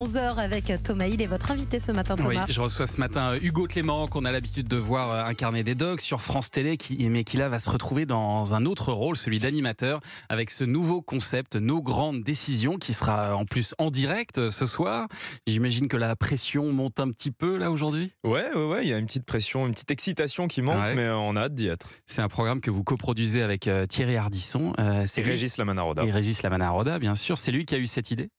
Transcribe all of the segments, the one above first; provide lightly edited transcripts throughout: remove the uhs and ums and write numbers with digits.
11h avec Thomas Hill et votre invité ce matin, Thomas. Oui, je reçois ce matin Hugo Clément, qu'on a l'habitude de voir incarner des dogs sur France Télé, mais qui là va se retrouver dans un autre rôle, celui d'animateur, avec ce nouveau concept, Nos Grandes Décisions, qui sera en plus en direct ce soir. J'imagine que la pression monte un petit peu là aujourd'hui. Ouais, il y a une petite pression, une petite excitation qui monte, mais on a hâte d'y être. C'est un programme que vous coproduisez avec Thierry Ardisson. C'est Régis Lamanaroda. Et Régis Lamanaroda, bien sûr. C'est lui qui a eu cette idée.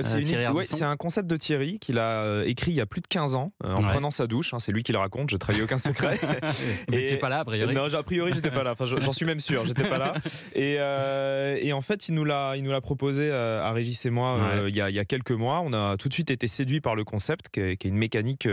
C'est un concept de Thierry qu'il a écrit il y a plus de 15 ans en prenant sa douche. C'est lui qui le raconte, je ne trahis aucun secret. Vous n'étiez pas là a priori? Non, a priori j'étais pas là. Enfin, j'en suis même sûr, j'étais pas là. Et en fait, il nous l'a proposé à Régis et moi il y a quelques mois. On a tout de suite été séduits par le concept, qui est une mécanique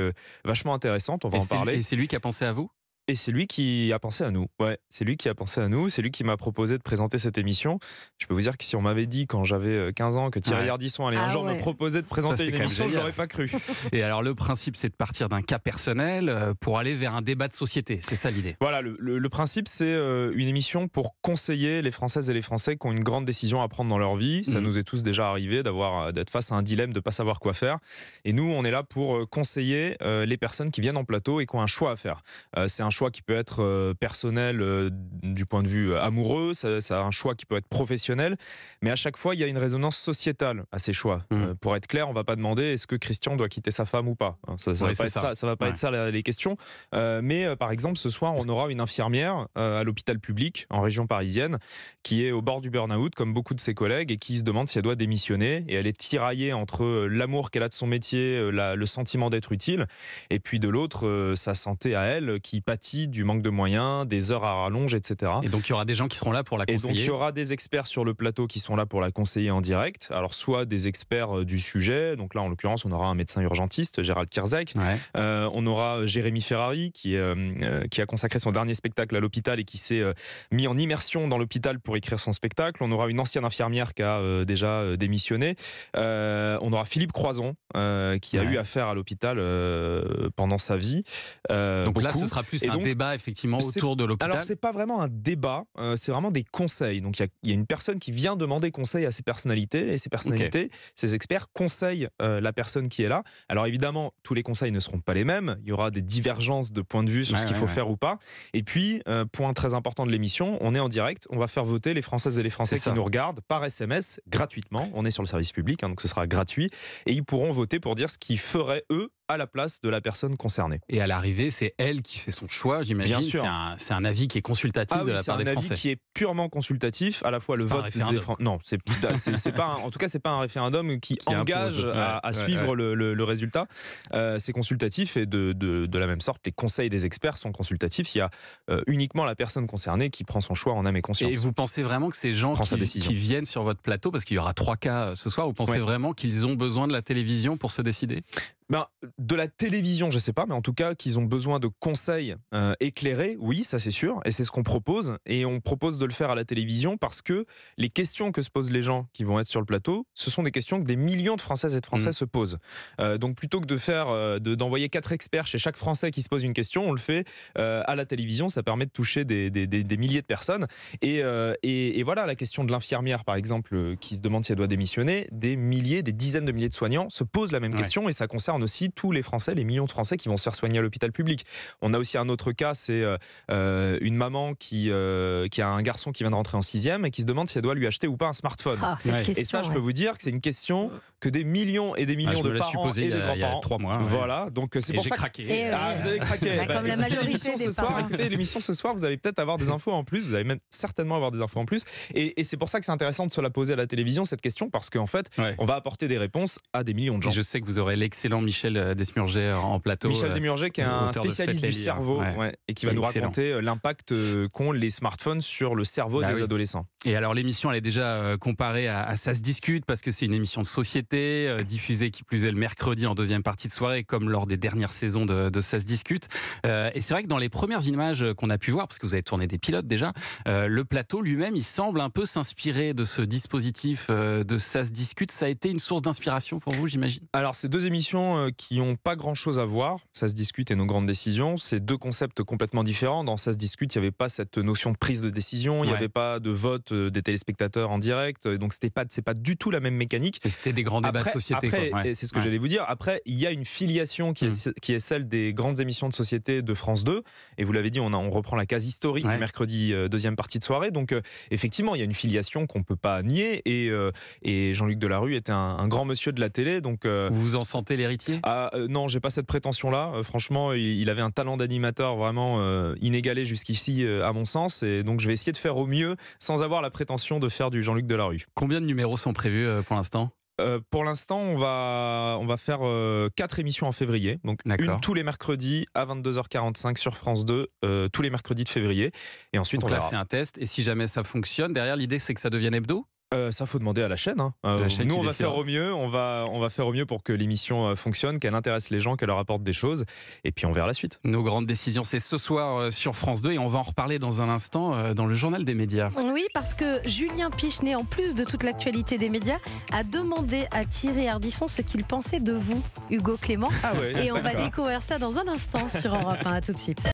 vachement intéressante. On va en parler. Et c'est lui qui a pensé à vous? Et c'est lui qui a pensé à nous. Ouais, c'est lui qui a pensé à nous. C'est lui qui m'a proposé de présenter cette émission. Je peux vous dire que si on m'avait dit quand j'avais 15 ans que Thierry Ardisson allait un jour me proposer de présenter une émission, je l'aurais pas cru. Et alors le principe, c'est de partir d'un cas personnel pour aller vers un débat de société. C'est ça l'idée. Voilà, le principe, c'est une émission pour conseiller les Françaises et les Français qui ont une grande décision à prendre dans leur vie. Ça nous est tous déjà arrivé d'être face à un dilemme, de pas savoir quoi faire. Et nous, on est là pour conseiller les personnes qui viennent en plateau et qui ont un choix à faire. C'est un choix qui peut être personnel du point de vue amoureux, c'est un choix qui peut être professionnel, mais à chaque fois il y a une résonance sociétale à ces choix. Pour être clair, on ne va pas demander est-ce que Christian doit quitter sa femme ou pas. Ça va pas être ça les questions. Mais par exemple, ce soir, on aura une infirmière à l'hôpital public en région parisienne qui est au bord du burn-out comme beaucoup de ses collègues et qui se demande si elle doit démissionner, et elle est tiraillée entre l'amour qu'elle a de son métier, le sentiment d'être utile, et puis de l'autre sa santé à elle qui pâtit du manque de moyens, des heures à rallonge, etc. Et donc il y aura des gens qui seront là pour la conseiller. Et donc il y aura des experts sur le plateau qui sont là pour la conseiller en direct. Alors soit des experts du sujet, donc là en l'occurrence on aura un médecin urgentiste, Gérald Kierzek. On aura Jérémy Ferrari qui a consacré son dernier spectacle à l'hôpital et qui s'est mis en immersion dans l'hôpital pour écrire son spectacle. On aura une ancienne infirmière qui a déjà démissionné. On aura Philippe Croison qui a eu affaire à l'hôpital pendant sa vie. Donc là ce sera plus un débat effectivement autour de l'hôpital. Alors c'est pas vraiment un débat, c'est vraiment des conseils. Donc il y a une personne qui vient demander conseil à ces personnalités, et ces personnalités, ces experts conseillent la personne qui est là. Alors évidemment, tous les conseils ne seront pas les mêmes. Il y aura des divergences de point de vue sur ce qu'il faut faire ou pas. Et puis point très important de l'émission, on est en direct, on va faire voter les Françaises et les Français qui nous regardent par SMS gratuitement. On est sur le service public, donc ce sera gratuit, et ils pourront voter pour dire ce qu'ils feraient eux à la place de la personne concernée. Et à l'arrivée, c'est elle qui fait son choix, j'imagine. Bien sûr. C'est un avis qui est consultatif de la part des Français. C'est un avis qui est purement consultatif, à la fois le vote des Français. Non, c'est pas. En tout cas, c'est pas un référendum qui engage à suivre le résultat. C'est consultatif, et de la même sorte, les conseils des experts sont consultatifs. Il y a uniquement la personne concernée qui prend son choix en âme et conscience. Et vous pensez vraiment que ces gens qui viennent sur votre plateau, parce qu'il y aura 3 cas ce soir, vous pensez vraiment qu'ils ont besoin de la télévision pour se décider? De la télévision, je sais pas, mais en tout cas qu'ils ont besoin de conseils éclairés, oui, ça c'est sûr, et c'est ce qu'on propose. Et on propose de le faire à la télévision parce que les questions que se posent les gens qui vont être sur le plateau, ce sont des questions que des millions de Françaises et de Français se posent. Donc plutôt que d'envoyer 4 experts chez chaque Français qui se pose une question, on le fait à la télévision. Ça permet de toucher des milliers de personnes. Et voilà, la question de l'infirmière, par exemple, qui se demande si elle doit démissionner, des dizaines de milliers de soignants se posent la même question, et ça concerne aussi tous les Français, les millions de Français qui vont se faire soigner à l'hôpital public. On a aussi un autre cas, c'est une maman qui a un garçon qui vient de rentrer en 6e et qui se demande si elle doit lui acheter ou pas un smartphone. Et ça, je peux vous dire que c'est une question que des millions et des millions de parents et de grands-parents. Il y a 3 mois. Voilà, donc c'est pour ça que craqué. Vous avez craqué. Comme la majorité des parents. Écoutez l'émission ce soir, vous allez peut-être avoir des infos en plus. Vous allez même certainement avoir des infos en plus. Et c'est pour ça que c'est intéressant de se la poser à la télévision, cette question, parce qu'en fait, on va apporter des réponses à des millions de gens. Et je sais que vous aurez l'excellent Michel Desmurger en plateau. Michel Desmurger, qui est un spécialiste du cerveau et qui va nous raconter l'impact qu'ont les smartphones sur le cerveau des adolescents. Et alors l'émission, elle est déjà comparée à Ça se discute, parce que c'est une émission de société, diffusée qui plus est le mercredi en deuxième partie de soirée, comme lors des dernières saisons de Ça se discute. Et c'est vrai que dans les premières images qu'on a pu voir, parce que vous avez tourné des pilotes déjà, le plateau lui-même, il semble un peu s'inspirer de ce dispositif de Ça se discute. Ça a été une source d'inspiration pour vous, j'imagine? Alors, ces 2 émissions émissions qui n'ont pas grand-chose à voir. Ça se discute et nos grandes décisions, c'est deux concepts complètement différents. Dans Ça se discute, il n'y avait pas cette notion de prise de décision, il n'y avait pas de vote des téléspectateurs en direct, donc c'est pas du tout la même mécanique. Et c'était des grands débats de société. Après, c'est ce que j'allais vous dire. Après, il y a une filiation qui est celle des grandes émissions de société de France 2. Et vous l'avez dit, on reprend la case historique du mercredi deuxième partie de soirée. Donc effectivement, il y a une filiation qu'on ne peut pas nier. Et Jean-Luc Delarue était un grand monsieur de la télé. Donc, vous vous en sentez l'héritier ? Non, j'ai pas cette prétention-là. Franchement, il avait un talent d'animateur vraiment inégalé jusqu'ici, à mon sens. Et donc, je vais essayer de faire au mieux sans avoir la prétention de faire du Jean-Luc Delarue. Combien de numéros sont prévus pour l'instant ? Pour l'instant, on va faire 4 émissions en février. Donc une tous les mercredis à 22h45 sur France 2, tous les mercredis de février. Et ensuite, donc on là, verra. C'est un test. Et si jamais ça fonctionne, derrière, l'idée, c'est que ça devienne hebdo ? Ça, faut demander à la chaîne. La chaîne nous, on va faire au mieux. On va faire au mieux pour que l'émission fonctionne, qu'elle intéresse les gens, qu'elle leur apporte des choses. Et puis, on verra la suite. Nos grandes décisions, c'est ce soir sur France 2. Et on va en reparler dans un instant dans le journal des médias. Oui, parce que Julien Pichenet, en plus de toute l'actualité des médias, a demandé à Thierry Ardisson ce qu'il pensait de vous, Hugo Clément. Ah ouais, et on va découvrir ça dans un instant sur Europe 1. À tout de suite.